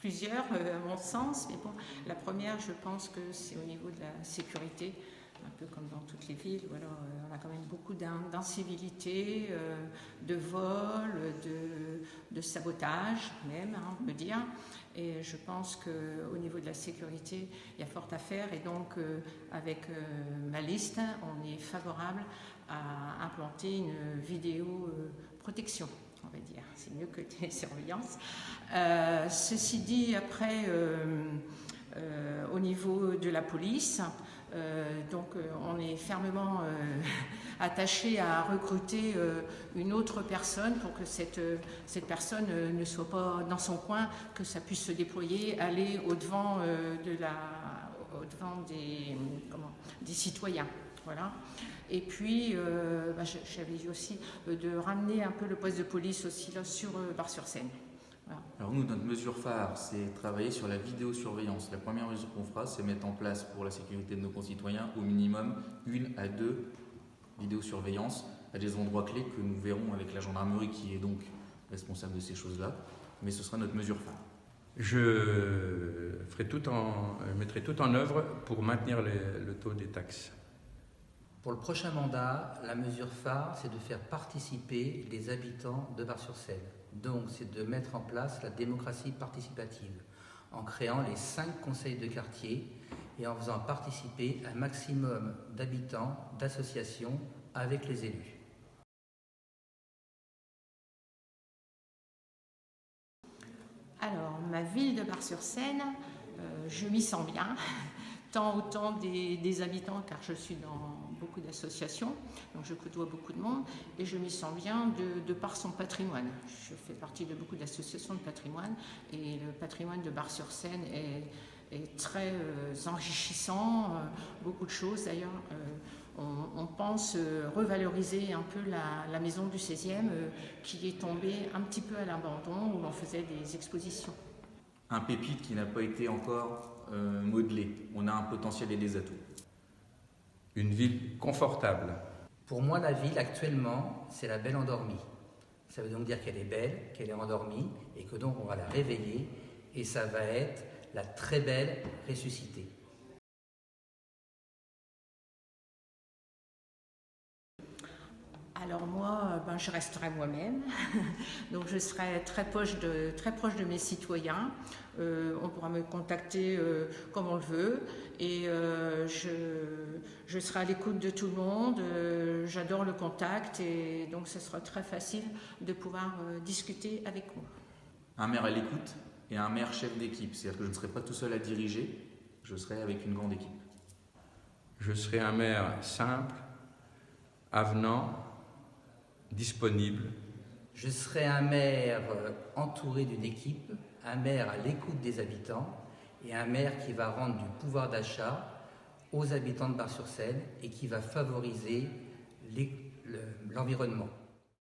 plusieurs à mon sens, mais bon, la première, je pense que c'est au niveau de la sécurité, un peu comme dans toutes les villes, où alors, on a quand même beaucoup d'incivilité, de vol, de sabotage même, hein, on peut dire. Et je pense qu'au niveau de la sécurité, il y a fort à faire. Et donc, avec ma liste, on est favorable à implanter une vidéo protection, on va dire. C'est mieux que télésurveillance. Ceci dit, après, au niveau de la police, on est fermement attaché à recruter une autre personne pour que cette personne ne soit pas dans son coin, que ça puisse se déployer, aller au-devant des citoyens. Voilà. Et puis, j'avais dit aussi de ramener un peu le poste de police aussi là, sur Bar-sur-Seine. Voilà. Alors nous, notre mesure phare, c'est travailler sur la vidéosurveillance. La première mesure qu'on fera, c'est mettre en place pour la sécurité de nos concitoyens au minimum 1 à 2 vidéosurveillances à des endroits clés que nous verrons avec la gendarmerie qui est donc responsable de ces choses-là. Mais ce sera notre mesure phare. Je mettrai tout en œuvre pour maintenir le taux des taxes. Pour le prochain mandat, la mesure phare, c'est de faire participer les habitants de Bar-sur-Seine. Donc, c'est de mettre en place la démocratie participative, en créant les 5 conseils de quartier et en faisant participer un maximum d'habitants, d'associations avec les élus. Alors, ma ville de Bar-sur-Seine, je m'y sens bien, tant autant des habitants, car je suis dans beaucoup d'associations, donc je côtoie beaucoup de monde, et je m'y sens bien de par son patrimoine. Je fais partie de beaucoup d'associations de patrimoine, et le patrimoine de Bar-sur-Seine est très enrichissant, beaucoup de choses d'ailleurs. On pense revaloriser un peu la maison du 16e qui est tombée un petit peu à l'abandon, où on faisait des expositions. Un pépite qui n'a pas été encore modelé. On a un potentiel et des atouts. Une ville confortable. Pour moi, la ville actuellement, c'est la belle endormie. Ça veut donc dire qu'elle est belle, qu'elle est endormie, et que donc on va la réveiller, et ça va être la très belle ressuscitée. Alors moi, je resterai moi-même, donc je serai très proche de mes citoyens. On pourra me contacter comme on le veut, et je serai à l'écoute de tout le monde. J'adore le contact, et donc ce sera très facile de pouvoir discuter avec moi. Un maire à l'écoute et un maire chef d'équipe, c'est-à-dire que je ne serai pas tout seul à diriger, je serai avec une grande équipe. Je serai un maire simple, avenant, disponible. Je serai un maire entouré d'une équipe, un maire à l'écoute des habitants et un maire qui va rendre du pouvoir d'achat aux habitants de Bar-sur-Seine et qui va favoriser l'environnement.